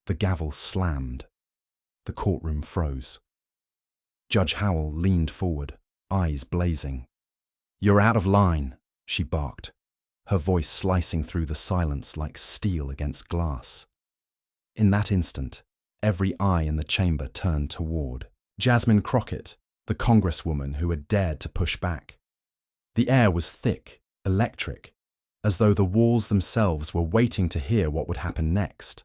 The gavel slammed. The courtroom froze. Judge Howell leaned forward, eyes blazing. "You're out of line," she barked, her voice slicing through the silence like steel against glass. In that instant, every eye in the chamber turned toward Jasmine Crockett, the Congresswoman who had dared to push back. The air was thick, electric, as though the walls themselves were waiting to hear what would happen next.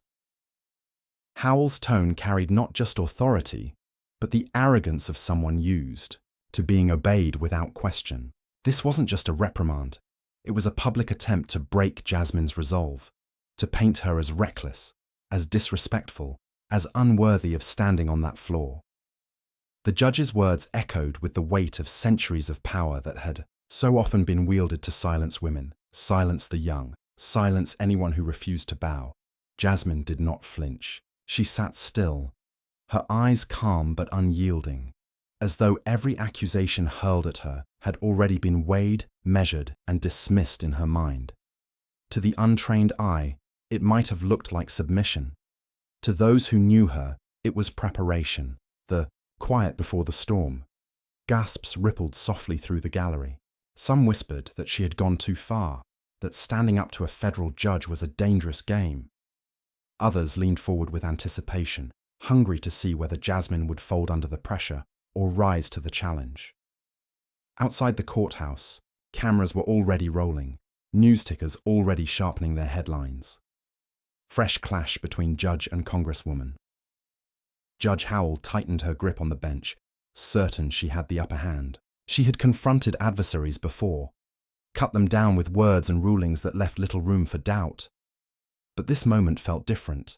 Howell's tone carried not just authority, but the arrogance of someone used to being obeyed without question. This wasn't just a reprimand. It was a public attempt to break Jasmine's resolve, to paint her as reckless, as disrespectful, as unworthy of standing on that floor. The judge's words echoed with the weight of centuries of power that had so often been wielded to silence women, silence the young, silence anyone who refused to bow. Jasmine did not flinch. She sat still, her eyes calm but unyielding, as though every accusation hurled at her had already been weighed, measured, and dismissed in her mind. To the untrained eye, it might have looked like submission. To those who knew her, it was preparation, the quiet before the storm. Gasps rippled softly through the gallery. Some whispered that she had gone too far, that standing up to a federal judge was a dangerous game. Others leaned forward with anticipation, hungry to see whether Jasmine would fold under the pressure or rise to the challenge. Outside the courthouse, cameras were already rolling, news tickers already sharpening their headlines. Fresh clash between judge and Congresswoman. Judge Howell tightened her grip on the bench, certain she had the upper hand. She had confronted adversaries before, cut them down with words and rulings that left little room for doubt. But this moment felt different.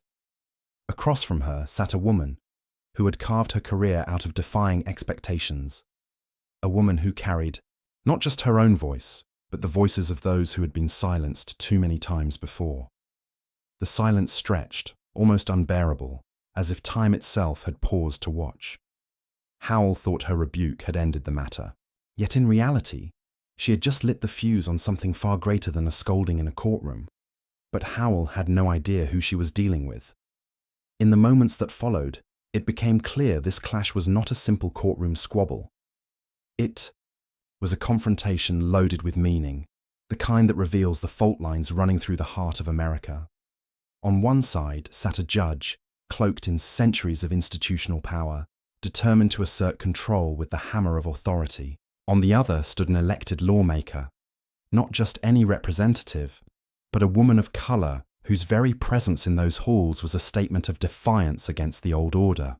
Across from her sat a woman who had carved her career out of defying expectations. A woman who carried not just her own voice, but the voices of those who had been silenced too many times before. The silence stretched, almost unbearable, as if time itself had paused to watch. Howell thought her rebuke had ended the matter. Yet in reality, she had just lit the fuse on something far greater than a scolding in a courtroom. But Howell had no idea who she was dealing with. In the moments that followed, it became clear this clash was not a simple courtroom squabble. It was a confrontation loaded with meaning, the kind that reveals the fault lines running through the heart of America. On one side sat a judge, cloaked in centuries of institutional power, determined to assert control with the hammer of authority. On the other stood an elected lawmaker, not just any representative, but a woman of color whose very presence in those halls was a statement of defiance against the old order.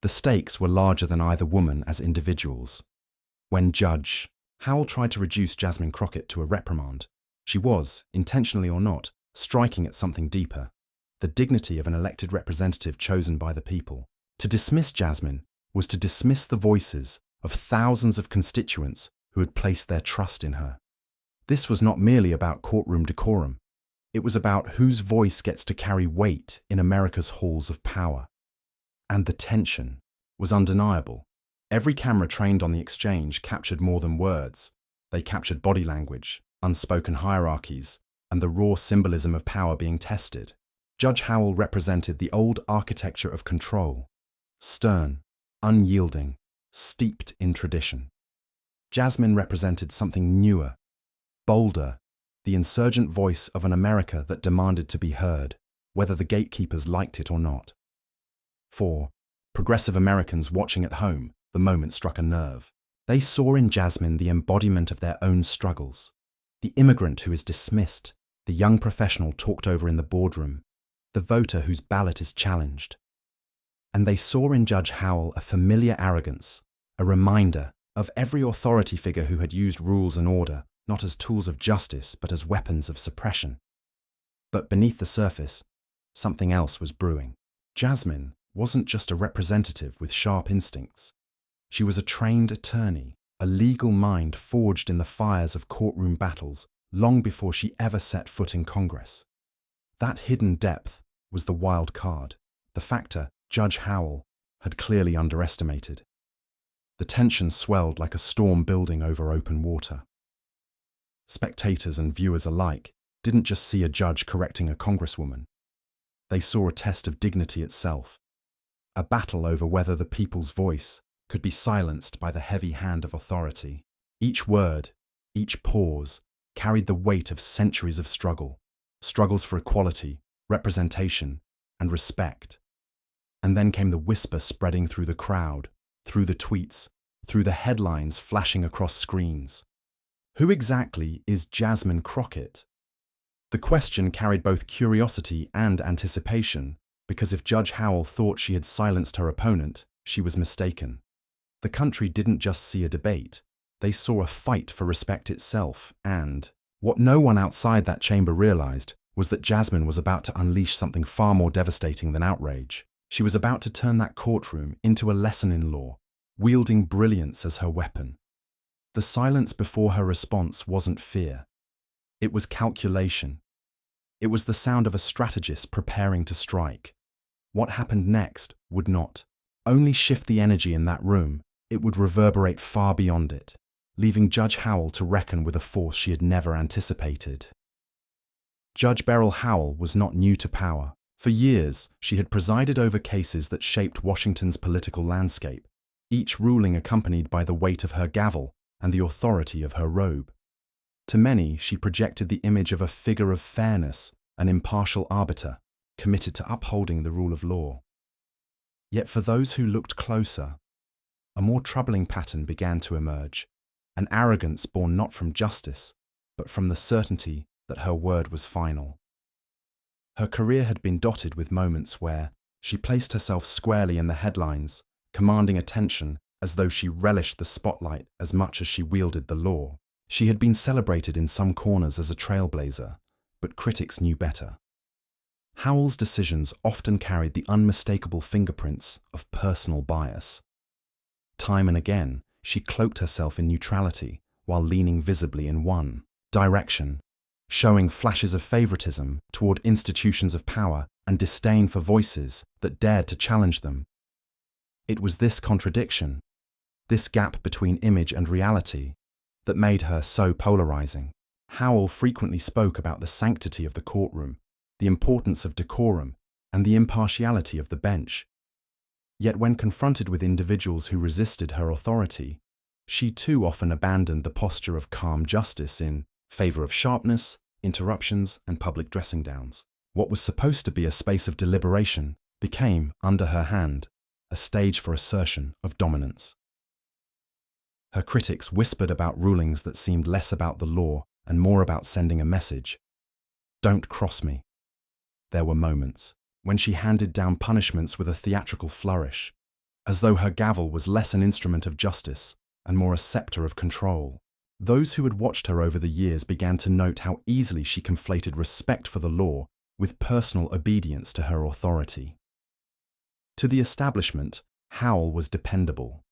The stakes were larger than either woman as individuals. When Judge Howell tried to reduce Jasmine Crockett to a reprimand, she was, intentionally or not, striking at something deeper, the dignity of an elected representative chosen by the people. To dismiss Jasmine was to dismiss the voices of thousands of constituents who had placed their trust in her. This was not merely about courtroom decorum. It was about whose voice gets to carry weight in America's halls of power. And the tension was undeniable. Every camera trained on the exchange captured more than words. They captured body language, unspoken hierarchies, and the raw symbolism of power being tested. Judge Howell represented the old architecture of control, stern, unyielding, steeped in tradition. Jasmine represented something newer, bolder, the insurgent voice of an America that demanded to be heard, whether the gatekeepers liked it or not. For progressive Americans watching at home, the moment struck a nerve. They saw in Jasmine the embodiment of their own struggles. The immigrant who is dismissed, the young professional talked over in the boardroom, the voter whose ballot is challenged. And they saw in Judge Howell a familiar arrogance, a reminder of every authority figure who had used rules and order, not as tools of justice, but as weapons of suppression. But beneath the surface, something else was brewing. Jasmine wasn't just a representative with sharp instincts. She was a trained attorney, a legal mind forged in the fires of courtroom battles long before she ever set foot in Congress. That hidden depth was the wild card, the factor Judge Howell had clearly underestimated. The tension swelled like a storm building over open water. Spectators and viewers alike didn't just see a judge correcting a congresswoman. They saw a test of dignity itself, a battle over whether the people's voice could be silenced by the heavy hand of authority. Each word, each pause, carried the weight of centuries of struggles for equality, representation, and respect. And then came the whisper spreading through the crowd, through the tweets, through the headlines flashing across screens. Who exactly is Jasmine Crockett? The question carried both curiosity and anticipation, because if Judge Howell thought she had silenced her opponent, she was mistaken. The country didn't just see a debate, they saw a fight for respect itself, and what no one outside that chamber realized was that Jasmine was about to unleash something far more devastating than outrage. She was about to turn that courtroom into a lesson in law, wielding brilliance as her weapon. The silence before her response wasn't fear. It was calculation. It was the sound of a strategist preparing to strike. What happened next would not only shift the energy in that room, it would reverberate far beyond it, leaving Judge Howell to reckon with a force she had never anticipated. Judge Beryl Howell was not new to power. For years, she had presided over cases that shaped Washington's political landscape, each ruling accompanied by the weight of her gavel and the authority of her robe. To many, she projected the image of a figure of fairness, an impartial arbiter, committed to upholding the rule of law. Yet for those who looked closer, a more troubling pattern began to emerge, an arrogance born not from justice, but from the certainty that her word was final. Her career had been dotted with moments where she placed herself squarely in the headlines, commanding attention as though she relished the spotlight as much as she wielded the law. She had been celebrated in some corners as a trailblazer, but critics knew better. Howell's decisions often carried the unmistakable fingerprints of personal bias. Time and again, she cloaked herself in neutrality while leaning visibly in one direction, showing flashes of favoritism toward institutions of power and disdain for voices that dared to challenge them. It was this contradiction, this gap between image and reality, that made her so polarizing. Howell frequently spoke about the sanctity of the courtroom, the importance of decorum, and the impartiality of the bench. Yet when confronted with individuals who resisted her authority, she too often abandoned the posture of calm justice in favor of sharpness, interruptions, and public dressing downs. What was supposed to be a space of deliberation became, under her hand, a stage for assertion of dominance. Her critics whispered about rulings that seemed less about the law and more about sending a message. Don't cross me. There were moments when she handed down punishments with a theatrical flourish, as though her gavel was less an instrument of justice and more a scepter of control. Those who had watched her over the years began to note how easily she conflated respect for the law with personal obedience to her authority. To the establishment, Howell was dependable,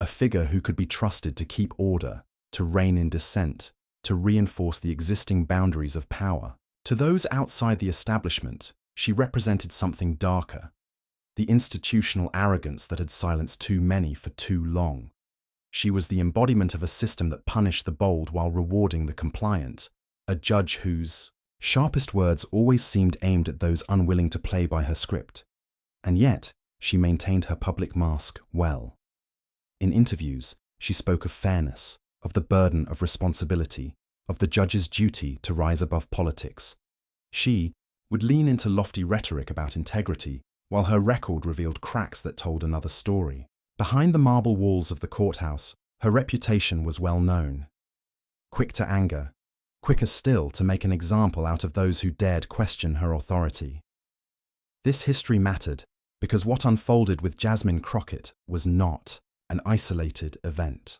a figure who could be trusted to keep order, to rein in dissent, to reinforce the existing boundaries of power. To those outside the establishment, she represented something darker, the institutional arrogance that had silenced too many for too long. She was the embodiment of a system that punished the bold while rewarding the compliant, a judge whose sharpest words always seemed aimed at those unwilling to play by her script. And yet, she maintained her public mask well. In interviews, she spoke of fairness, of the burden of responsibility, of the judge's duty to rise above politics. She would lean into lofty rhetoric about integrity, while her record revealed cracks that told another story. Behind the marble walls of the courthouse, her reputation was well known. Quick to anger, quicker still to make an example out of those who dared question her authority. This history mattered because what unfolded with Jasmine Crockett was not an isolated event.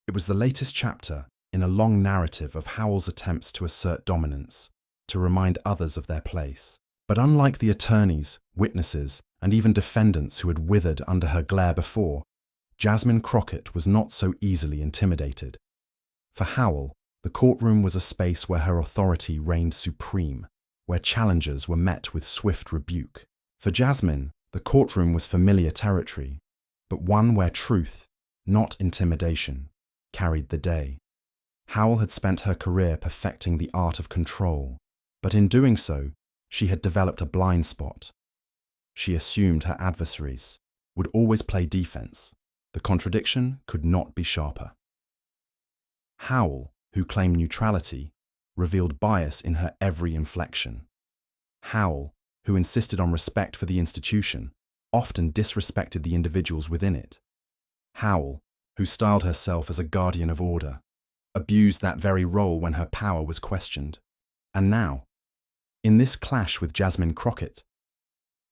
It was the latest chapter in a long narrative of Howell's attempts to assert dominance, to remind others of their place. But unlike the attorneys, witnesses, and even defendants who had withered under her glare before, Jasmine Crockett was not so easily intimidated. For Howell, the courtroom was a space where her authority reigned supreme, where challengers were met with swift rebuke. For Jasmine, the courtroom was familiar territory, but one where truth, not intimidation, carried the day. Howell had spent her career perfecting the art of control, but in doing so, She had developed a blind spot. She assumed her adversaries would always play defense. The contradiction could not be sharper. Howell, who claimed neutrality, revealed bias in her every inflection. Howell, who insisted on respect for the institution, often disrespected the individuals within it. Howell, who styled herself as a guardian of order, abused that very role when her power was questioned. And now, in this clash with Jasmine Crockett,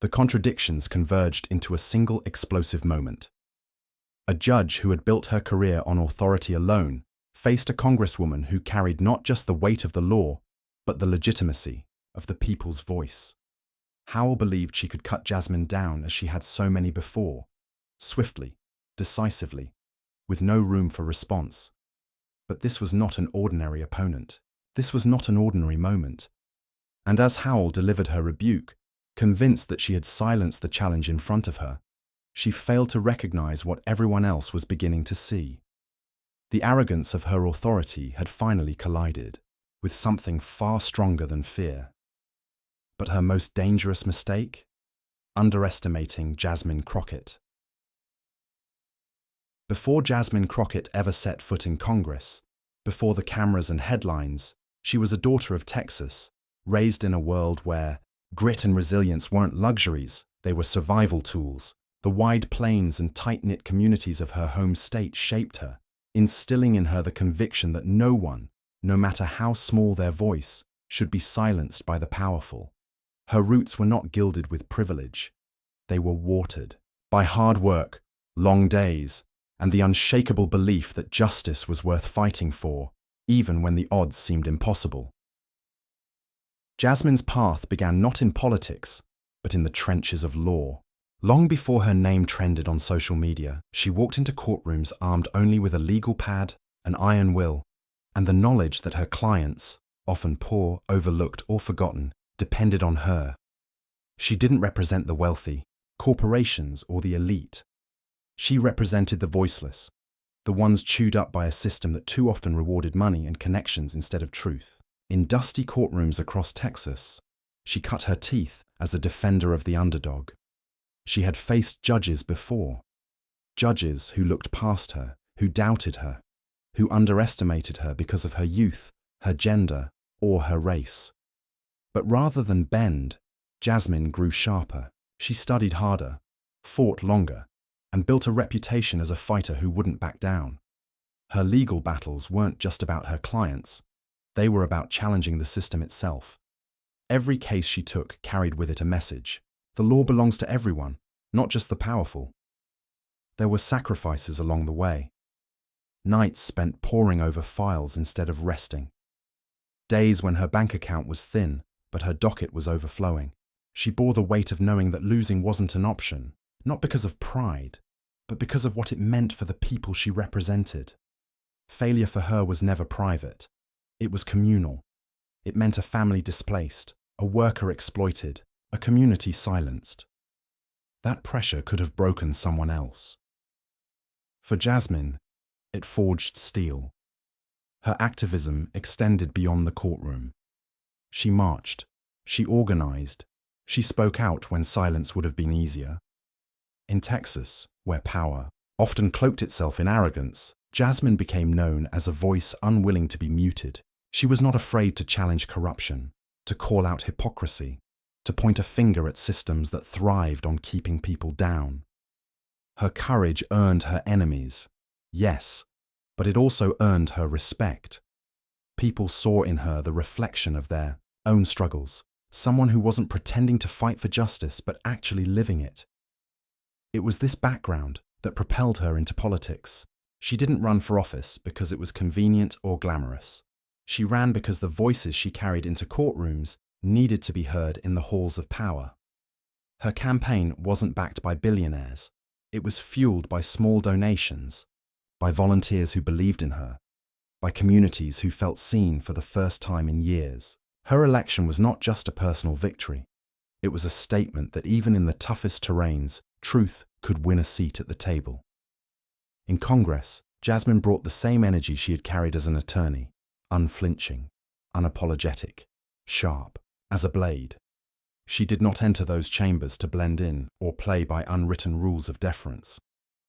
the contradictions converged into a single explosive moment. A judge who had built her career on authority alone faced a Congresswoman who carried not just the weight of the law, but the legitimacy of the people's voice. Howell believed she could cut Jasmine down as she had so many before, swiftly, decisively, with no room for response. But this was not an ordinary opponent. This was not an ordinary moment. And as Howell delivered her rebuke, convinced that she had silenced the challenge in front of her, she failed to recognize what everyone else was beginning to see. The arrogance of her authority had finally collided with something far stronger than fear. But her most dangerous mistake? Underestimating Jasmine Crockett. Before Jasmine Crockett ever set foot in Congress, before the cameras and headlines, she was a daughter of Texas, raised in a world where grit and resilience weren't luxuries, they were survival tools. The wide plains and tight-knit communities of her home state shaped her, instilling in her the conviction that no one, no matter how small their voice, should be silenced by the powerful. Her roots were not gilded with privilege. They were watered by hard work, long days, and the unshakable belief that justice was worth fighting for, even when the odds seemed impossible. Jasmine's path began not in politics, but in the trenches of law. Long before her name trended on social media, she walked into courtrooms armed only with a legal pad, an iron will, and the knowledge that her clients, often poor, overlooked, or forgotten, depended on her. She didn't represent the wealthy, corporations, or the elite. She represented the voiceless, the ones chewed up by a system that too often rewarded money and connections instead of truth. In dusty courtrooms across Texas, she cut her teeth as a defender of the underdog. She had faced judges before, judges who looked past her, who doubted her, who underestimated her because of her youth, her gender, or her race. But rather than bend, Jasmine grew sharper. She studied harder, fought longer, and built a reputation as a fighter who wouldn't back down. Her legal battles weren't just about her clients. They were about challenging the system itself. Every case she took carried with it a message. The law belongs to everyone, not just the powerful. There were sacrifices along the way. Nights spent poring over files instead of resting. Days when her bank account was thin, but her docket was overflowing. She bore the weight of knowing that losing wasn't an option, not because of pride, but because of what it meant for the people she represented. Failure for her was never private. It was communal. It meant a family displaced, a worker exploited, a community silenced. That pressure could have broken someone else. For Jasmine, it forged steel. Her activism extended beyond the courtroom. She marched, she organized, she spoke out when silence would have been easier. In Texas, where power often cloaked itself in arrogance, Jasmine became known as a voice unwilling to be muted. She was not afraid to challenge corruption, to call out hypocrisy, to point a finger at systems that thrived on keeping people down. Her courage earned her enemies, yes, but it also earned her respect. People saw in her the reflection of their own struggles, someone who wasn't pretending to fight for justice but actually living it. It was this background that propelled her into politics. She didn't run for office because it was convenient or glamorous. She ran because the voices she carried into courtrooms needed to be heard in the halls of power. Her campaign wasn't backed by billionaires. It was fueled by small donations, by volunteers who believed in her, by communities who felt seen for the first time in years. Her election was not just a personal victory. It was a statement that even in the toughest terrains, truth could win a seat at the table. In Congress, Jasmine brought the same energy she had carried as an attorney, unflinching, unapologetic, sharp as a blade. She did not enter those chambers to blend in or play by unwritten rules of deference.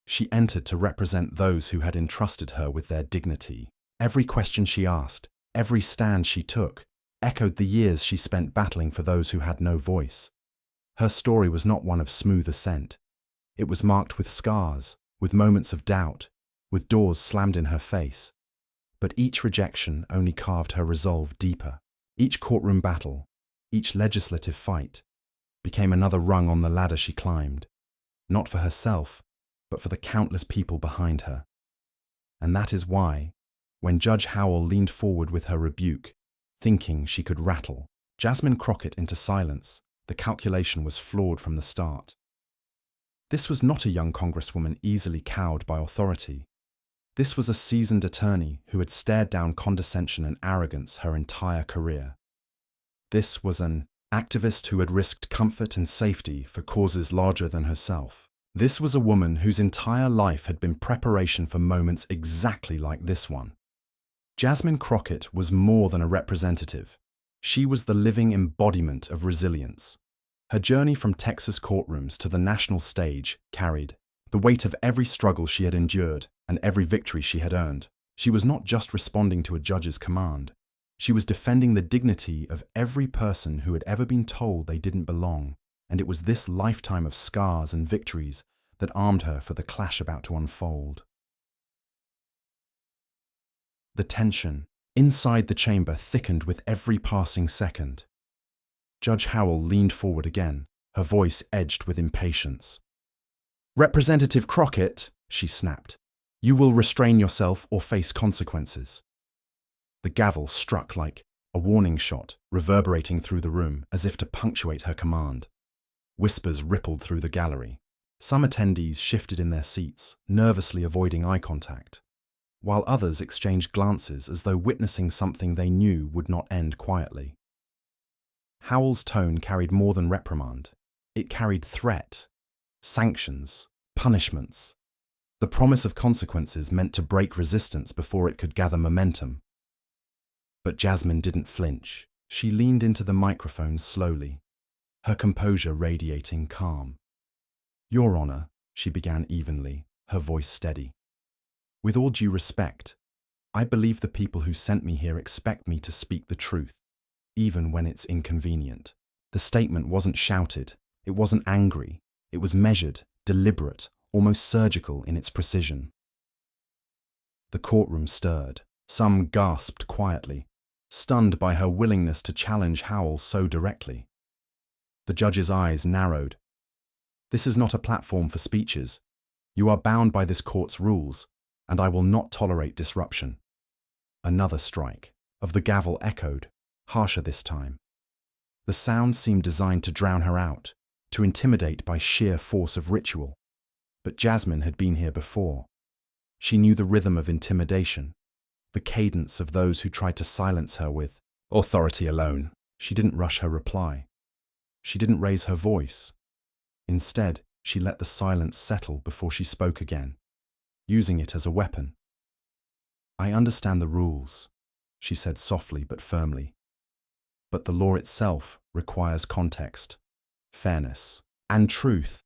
She entered to represent those who had entrusted her with their dignity. Every question she asked, every stand she took, echoed the years she spent battling for those who had no voice. Her story was not one of smooth ascent. It was marked with scars, with moments of doubt, with doors slammed in her face. But each rejection only carved her resolve deeper. Each courtroom battle, each legislative fight, became another rung on the ladder she climbed, not for herself, but for the countless people behind her. And that is why, when Judge Howell leaned forward with her rebuke, thinking she could rattle Jasmine Crockett into silence, the calculation was flawed from the start. This was not a young Congresswoman easily cowed by authority. This was a seasoned attorney who had stared down condescension and arrogance her entire career. This was an activist who had risked comfort and safety for causes larger than herself. This was a woman whose entire life had been preparation for moments exactly like this one. Jasmine Crockett was more than a representative. She was the living embodiment of resilience. Her journey from Texas courtrooms to the national stage carried the weight of every struggle she had endured and every victory she had earned. She was not just responding to a judge's command. She was defending the dignity of every person who had ever been told they didn't belong, and it was this lifetime of scars and victories that armed her for the clash about to unfold. The tension inside the chamber thickened with every passing second. Judge Howell leaned forward again, her voice edged with impatience. "Representative Crockett," she snapped, "you will restrain yourself or face consequences." The gavel struck like a warning shot, reverberating through the room as if to punctuate her command. Whispers rippled through the gallery. Some attendees shifted in their seats, nervously avoiding eye contact, while others exchanged glances as though witnessing something they knew would not end quietly. Howell's tone carried more than reprimand. It carried threat, sanctions, punishments, the promise of consequences meant to break resistance before it could gather momentum. But Jasmine didn't flinch. She leaned into the microphone slowly, her composure radiating calm. "Your Honor," she began evenly, her voice steady. "With all due respect, I believe the people who sent me here expect me to speak the truth, even when it's inconvenient." The statement wasn't shouted, it wasn't angry, it was measured, deliberate, almost surgical in its precision. The courtroom stirred. Some gasped quietly, stunned by her willingness to challenge Howell so directly. The judge's eyes narrowed. "This is not a platform for speeches. You are bound by this court's rules, and I will not tolerate disruption." Another strike of the gavel echoed, harsher this time. The sound seemed designed to drown her out, to intimidate by sheer force of ritual. But Jasmine had been here before. She knew the rhythm of intimidation, the cadence of those who tried to silence her with authority alone. She didn't rush her reply. She didn't raise her voice. Instead, she let the silence settle before she spoke again, using it as a weapon. "I understand the rules," she said softly but firmly. "But the law itself requires context, fairness, and truth.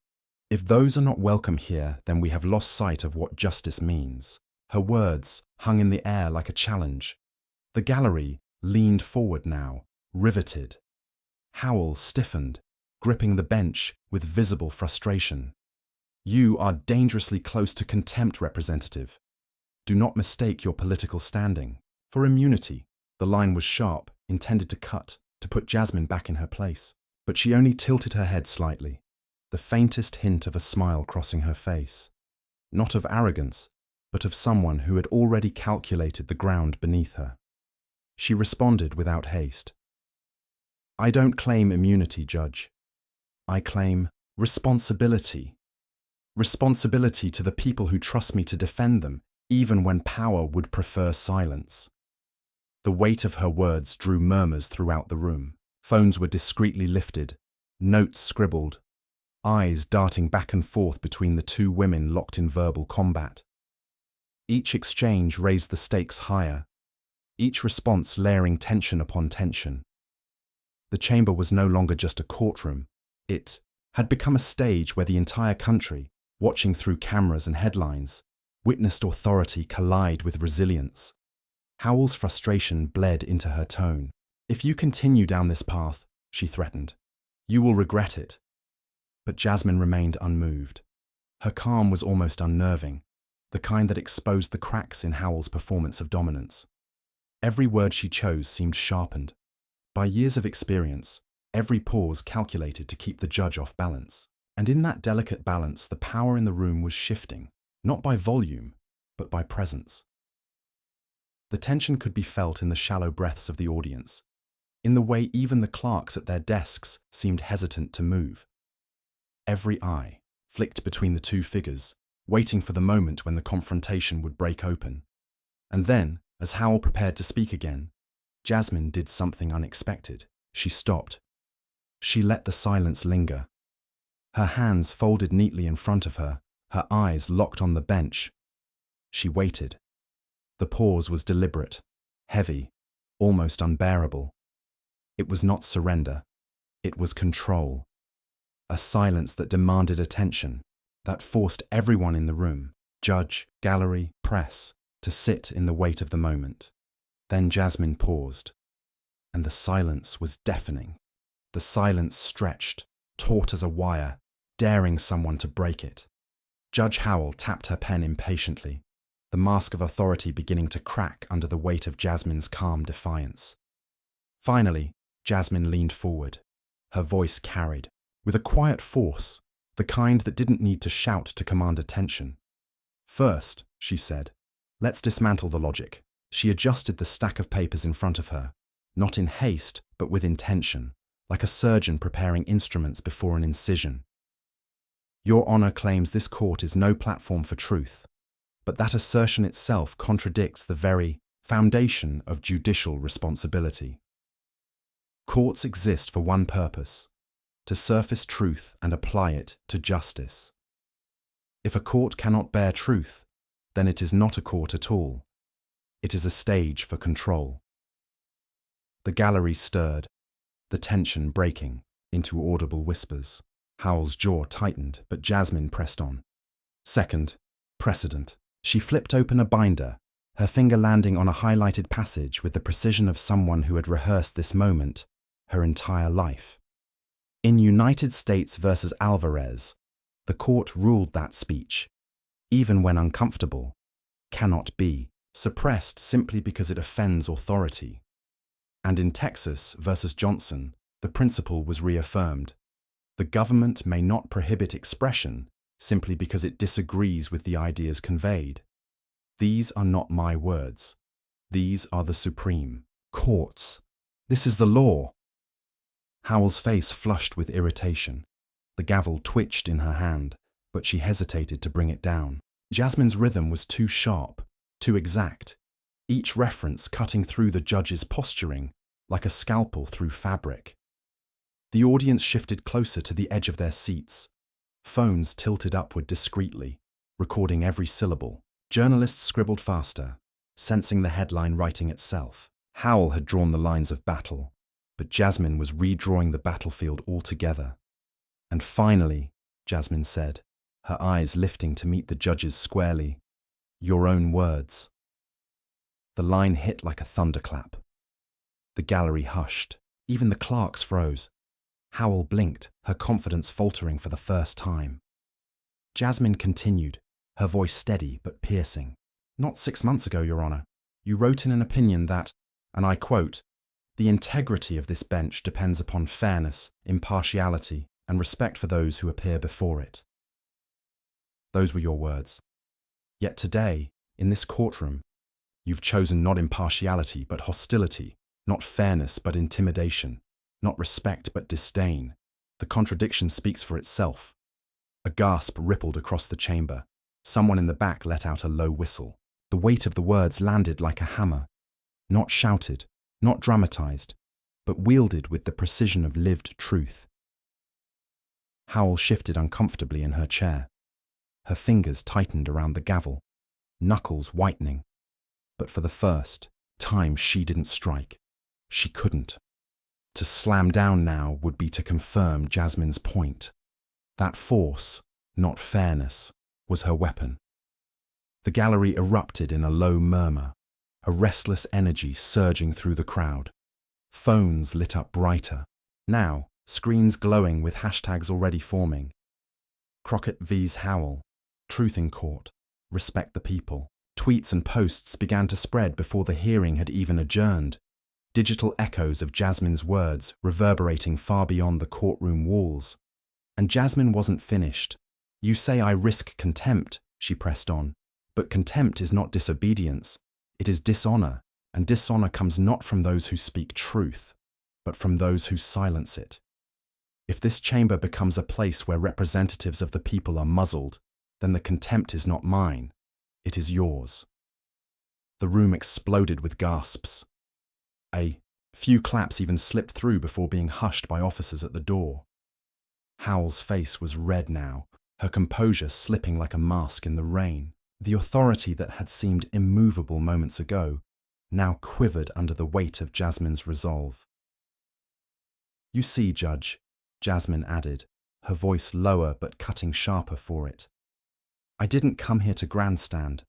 If those are not welcome here, then we have lost sight of what justice means." Her words hung in the air like a challenge. The gallery leaned forward now, riveted. Howell stiffened, gripping the bench with visible frustration. "You are dangerously close to contempt, Representative. Do not mistake your political standing for immunity." The line was sharp, intended to cut, to put Jasmine back in her place. But she only tilted her head slightly, the faintest hint of a smile crossing her face. Not of arrogance, but of someone who had already calculated the ground beneath her. She responded without haste. "I don't claim immunity, Judge. I claim responsibility. Responsibility to the people who trust me to defend them, even when power would prefer silence." The weight of her words drew murmurs throughout the room. Phones were discreetly lifted, notes scribbled, eyes darting back and forth between the two women locked in verbal combat. Each exchange raised the stakes higher, each response layering tension upon tension. The chamber was no longer just a courtroom. It had become a stage where the entire country, watching through cameras and headlines, witnessed authority collide with resilience. Howell's frustration bled into her tone. "If you continue down this path," she threatened, "you will regret it." But Jasmine remained unmoved. Her calm was almost unnerving, the kind that exposed the cracks in Howell's performance of dominance. Every word she chose seemed sharpened. By years of experience, every pause calculated to keep the judge off balance. And in that delicate balance, the power in the room was shifting, not by volume, but by presence. The tension could be felt in the shallow breaths of the audience, in the way even the clerks at their desks seemed hesitant to move. Every eye flicked between the two figures, waiting for the moment when the confrontation would break open. And then, as Howell prepared to speak again, Jasmine did something unexpected. She stopped. She let the silence linger. Her hands folded neatly in front of her, her eyes locked on the bench. She waited. The pause was deliberate, heavy, almost unbearable. It was not surrender. It was control. A silence that demanded attention, that forced everyone in the room, judge, gallery, press, to sit in the weight of the moment. Then Jasmine paused, and the silence was deafening. The silence stretched, taut as a wire, daring someone to break it. Judge Howell tapped her pen impatiently, the mask of authority beginning to crack under the weight of Jasmine's calm defiance. Finally, Jasmine leaned forward. Her voice carried, with a quiet force, the kind that didn't need to shout to command attention. "First," she said, "let's dismantle the logic." She adjusted the stack of papers in front of her, not in haste, but with intention, like a surgeon preparing instruments before an incision. "Your Honor claims this court is no platform for truth, but that assertion itself contradicts the very foundation of judicial responsibility. Courts exist for one purpose: to surface truth and apply it to justice. If a court cannot bear truth, then it is not a court at all. It is a stage for control." The gallery stirred, the tension breaking into audible whispers. Howell's jaw tightened, but Jasmine pressed on. "Second, precedent." She flipped open a binder, her finger landing on a highlighted passage with the precision of someone who had rehearsed this moment her entire life. In United States versus Alvarez, the court ruled that speech, even when uncomfortable, cannot be suppressed simply because it offends authority. And in Texas versus Johnson, the principle was reaffirmed. The government may not prohibit expression simply because it disagrees with the ideas conveyed. These are not my words. These are the Supreme Court's. This is the law. Howell's face flushed with irritation. The gavel twitched in her hand, but she hesitated to bring it down. Jasmine's rhythm was too sharp, too exact, each reference cutting through the judge's posturing like a scalpel through fabric. The audience shifted closer to the edge of their seats. Phones tilted upward discreetly, recording every syllable. Journalists scribbled faster, sensing the headline writing itself. Howell had drawn the lines of battle, but Jasmine was redrawing the battlefield altogether. "And finally," Jasmine said, her eyes lifting to meet the judge's squarely, "your own words." The line hit like a thunderclap. The gallery hushed. Even the clerks froze. Howell blinked, her confidence faltering for the first time. Jasmine continued, her voice steady but piercing. "Not 6 months ago, Your Honor, you wrote in an opinion that, and I quote, 'The integrity of this bench depends upon fairness, impartiality, and respect for those who appear before it.' Those were your words. Yet today, in this courtroom, you've chosen not impartiality but hostility, not fairness but intimidation, not respect but disdain. The contradiction speaks for itself." A gasp rippled across the chamber. Someone in the back let out a low whistle. The weight of the words landed like a hammer, not shouted, not dramatized, but wielded with the precision of lived truth. Howell shifted uncomfortably in her chair. Her fingers tightened around the gavel, knuckles whitening. But for the first time, she didn't strike. She couldn't. To slam down now would be to confirm Jasmine's point. That force, not fairness, was her weapon. The gallery erupted in a low murmur, a restless energy surging through the crowd. Phones lit up brighter. Now, screens glowing with hashtags already forming. Crockett vs. Howell, Truth in Court, Respect the People. Tweets and posts began to spread before the hearing had even adjourned. Digital echoes of Jasmine's words reverberating far beyond the courtroom walls. And Jasmine wasn't finished. "You say I risk contempt," she pressed on. "But contempt is not disobedience. It is dishonor, and dishonor comes not from those who speak truth, but from those who silence it. If this chamber becomes a place where representatives of the people are muzzled, then the contempt is not mine, it is yours." The room exploded with gasps. A few claps even slipped through before being hushed by officers at the door. Howell's face was red now, her composure slipping like a mask in the rain. The authority that had seemed immovable moments ago now quivered under the weight of Jasmine's resolve. "You see, Judge," Jasmine added, her voice lower but cutting sharper for it. "I didn't come here to grandstand.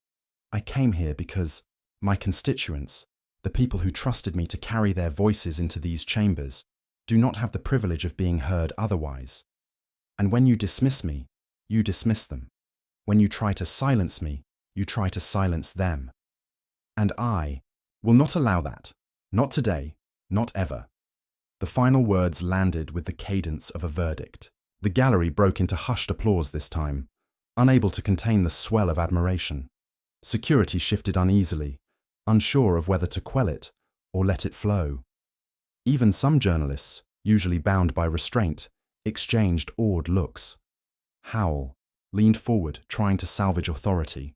I came here because my constituents, the people who trusted me to carry their voices into these chambers, do not have the privilege of being heard otherwise. And when you dismiss me, you dismiss them. When you try to silence me, you try to silence them. And I will not allow that. Not today, not ever." The final words landed with the cadence of a verdict. The gallery broke into hushed applause this time, unable to contain the swell of admiration. Security shifted uneasily, unsure of whether to quell it or let it flow. Even some journalists, usually bound by restraint, exchanged awed looks. Howell leaned forward, trying to salvage authority.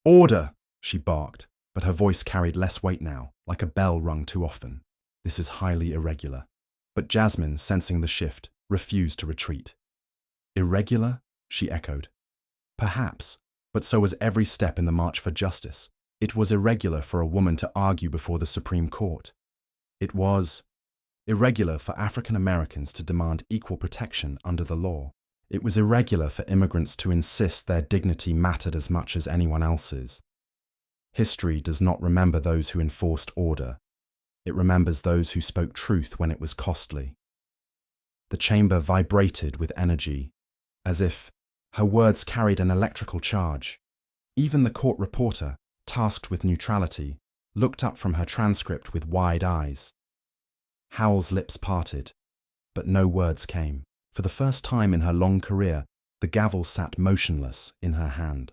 "Order!" she barked, but her voice carried less weight now, like a bell rung too often. "This is highly irregular." But Jasmine, sensing the shift, refused to retreat. "Irregular?" she echoed. "Perhaps, but so was every step in the march for justice. It was irregular for a woman to argue before the Supreme Court. It was irregular for African Americans to demand equal protection under the law. It was irregular for immigrants to insist their dignity mattered as much as anyone else's. History does not remember those who enforced order. It remembers those who spoke truth when it was costly." The chamber vibrated with energy, as if her words carried an electrical charge. Even the court reporter, tasked with neutrality, looked up from her transcript with wide eyes. Howell's lips parted, but no words came. For the first time in her long career, the gavel sat motionless in her hand.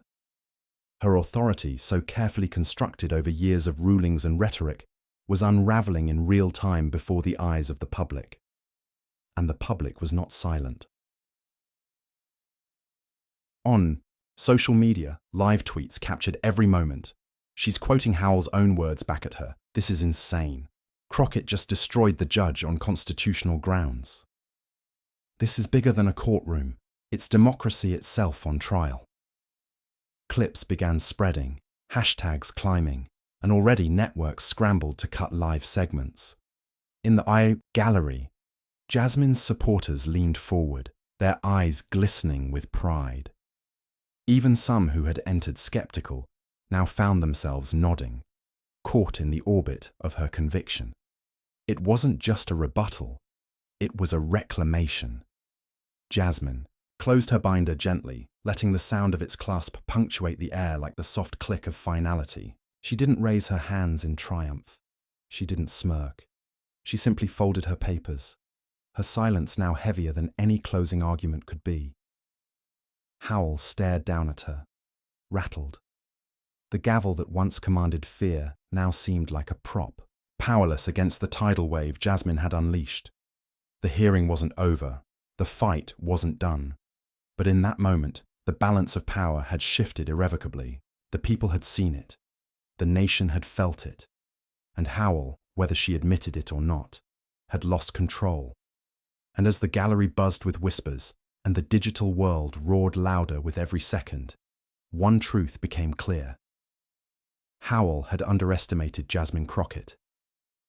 Her authority, so carefully constructed over years of rulings and rhetoric, was unraveling in real time before the eyes of the public. And the public was not silent. On social media, live tweets captured every moment. She's quoting Howell's own words back at her. "This is insane. Crockett just destroyed the judge on constitutional grounds. This is bigger than a courtroom. It's democracy itself on trial." Clips began spreading, hashtags climbing, and already networks scrambled to cut live segments. In the gallery, Jasmine's supporters leaned forward, their eyes glistening with pride. Even some who had entered skeptical now found themselves nodding, caught in the orbit of her conviction. It wasn't just a rebuttal, it was a reclamation. Jasmine closed her binder gently, letting the sound of its clasp punctuate the air like the soft click of finality. She didn't raise her hands in triumph. She didn't smirk. She simply folded her papers, her silence now heavier than any closing argument could be. Howell stared down at her, rattled. The gavel that once commanded fear now seemed like a prop, powerless against the tidal wave Jasmine had unleashed. The hearing wasn't over, the fight wasn't done. But in that moment, the balance of power had shifted irrevocably. The people had seen it. The nation had felt it. And Howell, whether she admitted it or not, had lost control. And as the gallery buzzed with whispers, and the digital world roared louder with every second, one truth became clear. Howell had underestimated Jasmine Crockett,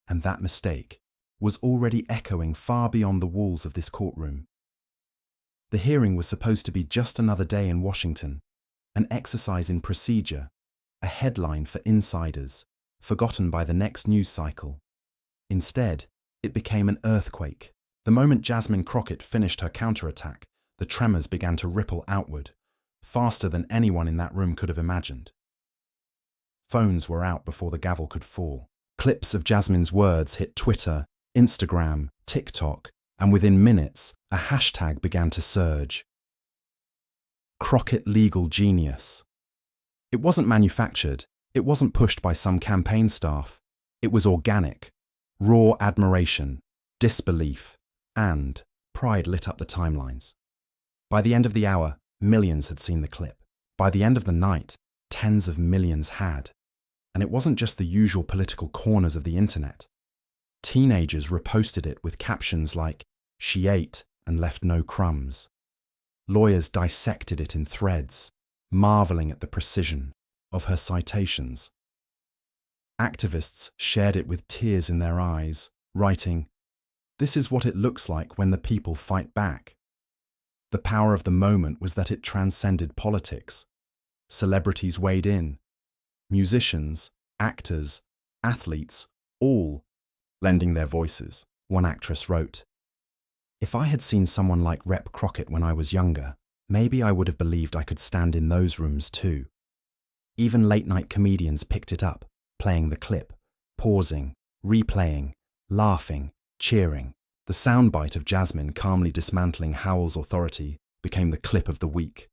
and that mistake was already echoing far beyond the walls of this courtroom. The hearing was supposed to be just another day in Washington, an exercise in procedure, a headline for insiders, forgotten by the next news cycle. Instead, it became an earthquake. The moment Jasmine Crockett finished her counterattack, the tremors began to ripple outward, faster than anyone in that room could have imagined. Phones were out before the gavel could fall. Clips of Jasmine's words hit Twitter, Instagram, TikTok, and within minutes, a hashtag began to surge. Crockett Legal Genius. It wasn't manufactured, it wasn't pushed by some campaign staff. It was organic, raw admiration, disbelief, and pride lit up the timelines. By the end of the hour, millions had seen the clip. By the end of the night, tens of millions had. And it wasn't just the usual political corners of the internet. Teenagers reposted it with captions like, "She ate and left no crumbs." Lawyers dissected it in threads, marveling at the precision of her citations. Activists shared it with tears in their eyes, writing, "This is what it looks like when the people fight back." The power of the moment was that it transcended politics. Celebrities weighed in. Musicians, actors, athletes, all lending their voices. One actress wrote, "If I had seen someone like Rep. Crockett when I was younger, maybe I would have believed I could stand in those rooms too." Even late-night comedians picked it up, playing the clip, pausing, replaying, laughing, cheering. The soundbite of Jasmine calmly dismantling Howell's authority became the clip of the week.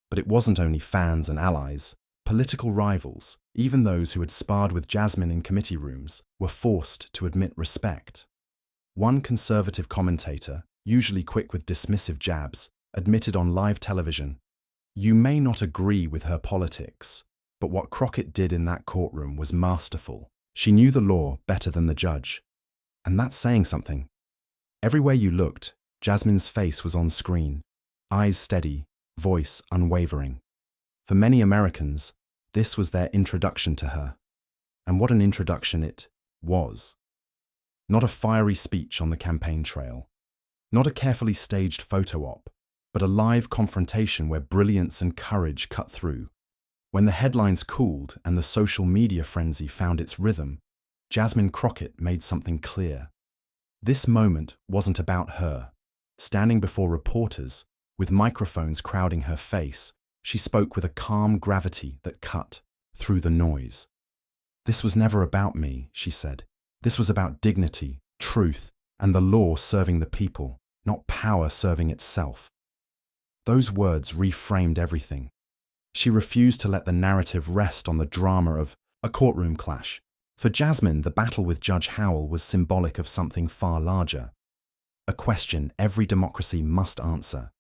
But it wasn't only fans and allies. Political rivals, even those who had sparred with Jasmine in committee rooms, were forced to admit respect. One conservative commentator, usually quick with dismissive jabs, admitted on live television, "You may not agree with her politics, but what Crockett did in that courtroom was masterful. She knew the law better than the judge." And that's saying something. Everywhere you looked, Jasmine's face was on screen, eyes steady, voice unwavering. For many Americans, this was their introduction to her. And what an introduction it was. Not a fiery speech on the campaign trail, not a carefully staged photo op, but a live confrontation where brilliance and courage cut through. When the headlines cooled and the social media frenzy found its rhythm, Jasmine Crockett made something clear. This moment wasn't about her. Standing before reporters, with microphones crowding her face, she spoke with a calm gravity that cut through the noise. "This was never about me," she said. "This was about dignity, truth, and the law serving the people, not power serving itself." Those words reframed everything. She refused to let the narrative rest on the drama of a courtroom clash. For Jasmine, the battle with Judge Howell was symbolic of something far larger. A question every democracy must answer.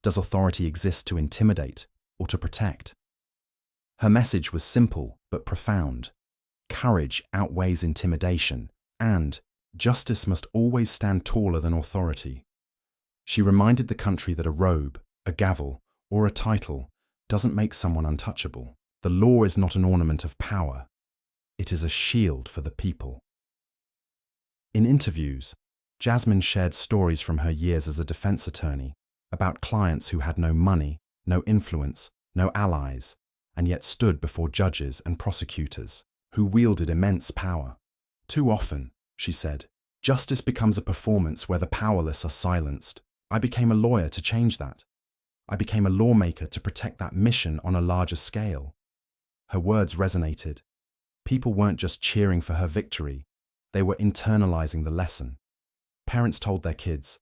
Does authority exist to intimidate or to protect? Her message was simple but profound. Courage outweighs intimidation, and justice must always stand taller than authority. She reminded the country that a robe, a gavel, or a title doesn't make someone untouchable. The law is not an ornament of power. It is a shield for the people. In interviews, Jasmine shared stories from her years as a defense attorney about clients who had no money, no influence, no allies, and yet stood before judges and prosecutors who wielded immense power. "Too often," she said, "justice becomes a performance where the powerless are silenced. I became a lawyer to change that. I became a lawmaker to protect that mission on a larger scale." Her words resonated. People weren't just cheering for her victory, they were internalizing the lesson. Parents told their kids,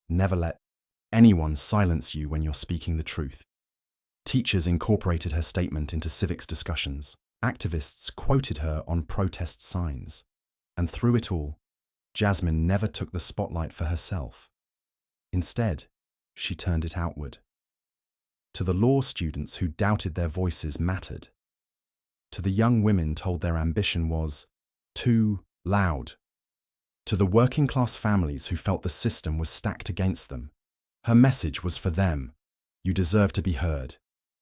"Never let anyone silence you when you're speaking the truth." Teachers incorporated her statement into civics discussions. Activists quoted her on protest signs. And through it all, Jasmine never took the spotlight for herself. Instead, she turned it outward. To the law students who doubted their voices mattered. To the young women told their ambition was too loud. To the working class families who felt the system was stacked against them, her message was for them. You deserve to be heard.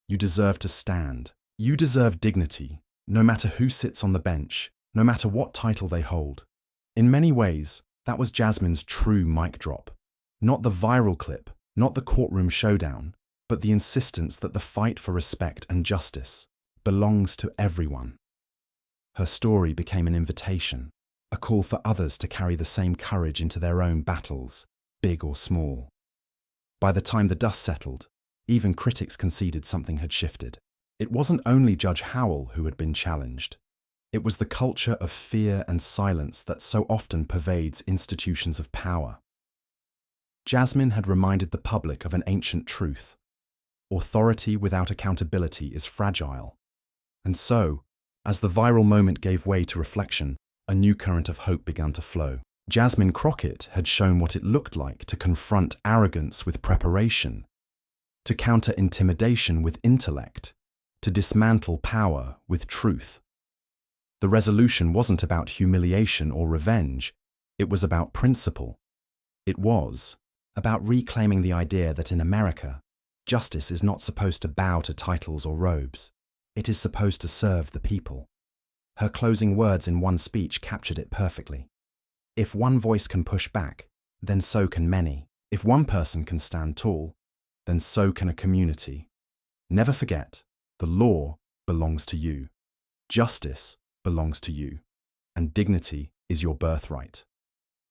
You deserve to stand. You deserve dignity, no matter who sits on the bench, no matter what title they hold. In many ways, that was Jasmine's true mic drop. Not the viral clip, not the courtroom showdown, but the insistence that the fight for respect and justice belongs to everyone. Her story became an invitation, a call for others to carry the same courage into their own battles, big or small. By the time the dust settled, even critics conceded something had shifted. It wasn't only Judge Howell who had been challenged. It was the culture of fear and silence that so often pervades institutions of power. Jasmine had reminded the public of an ancient truth. Authority without accountability is fragile. And so, as the viral moment gave way to reflection, a new current of hope began to flow. Jasmine Crockett had shown what it looked like to confront arrogance with preparation, to counter intimidation with intellect, to dismantle power with truth. The resolution wasn't about humiliation or revenge, it was about principle. It was about reclaiming the idea that in America, justice is not supposed to bow to titles or robes. It is supposed to serve the people. Her closing words in one speech captured it perfectly. If one voice can push back, then so can many. If one person can stand tall, then so can a community. Never forget, the law belongs to you. Justice belongs to you. And dignity is your birthright.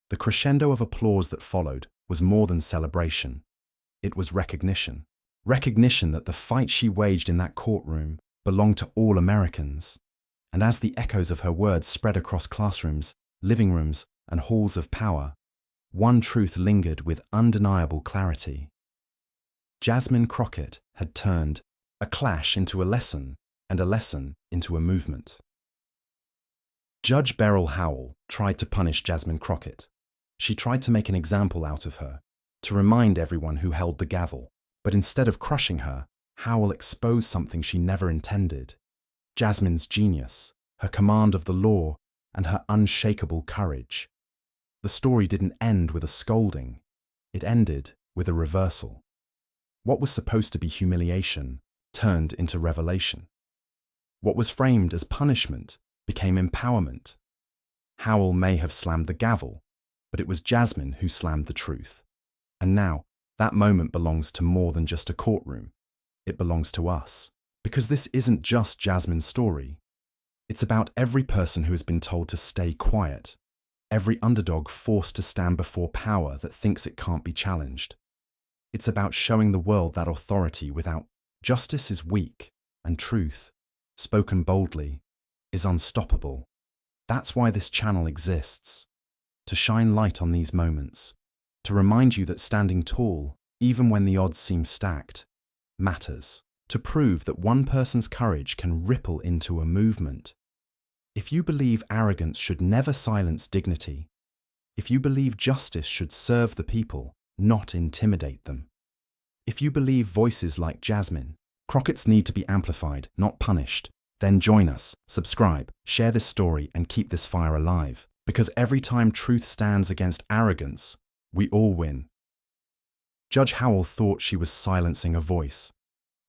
The crescendo of applause that followed was more than celebration. It was recognition. Recognition that the fight she waged in that courtroom belonged to all Americans. And as the echoes of her words spread across classrooms, living rooms, and halls of power, one truth lingered with undeniable clarity. Jasmine Crockett had turned a clash into a lesson, and a lesson into a movement. Judge Beryl Howell tried to punish Jasmine Crockett. She tried to make an example out of her, to remind everyone who held the gavel. But instead of crushing her, Howell exposed something she never intended. Jasmine's genius, her command of the law, and her unshakable courage. The story didn't end with a scolding. It ended with a reversal. What was supposed to be humiliation turned into revelation. What was framed as punishment became empowerment. Howell may have slammed the gavel, but it was Jasmine who slammed the truth. And now, that moment belongs to more than just a courtroom. It belongs to us. Because this isn't just Jasmine's story. It's about every person who has been told to stay quiet. Every underdog forced to stand before power that thinks it can't be challenged. It's about showing the world that authority without justice is weak, and truth, spoken boldly, is unstoppable. That's why this channel exists. To shine light on these moments. To remind you that standing tall, even when the odds seem stacked, matters. To prove that one person's courage can ripple into a movement. If you believe arrogance should never silence dignity, if you believe justice should serve the people, not intimidate them, if you believe voices like Jasmine Crockett's need to be amplified, not punished, then join us, subscribe, share this story, and keep this fire alive. Because every time truth stands against arrogance, we all win. Judge Howell thought she was silencing a voice.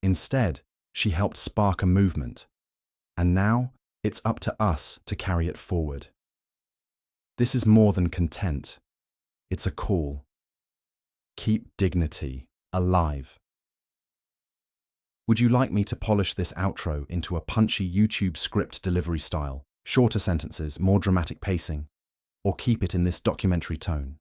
Instead, she helped spark a movement. And now, it's up to us to carry it forward. This is more than content. It's a call. Keep dignity alive. Would you like me to polish this outro into a punchy YouTube script delivery style, shorter sentences, more dramatic pacing, or keep it in this documentary tone?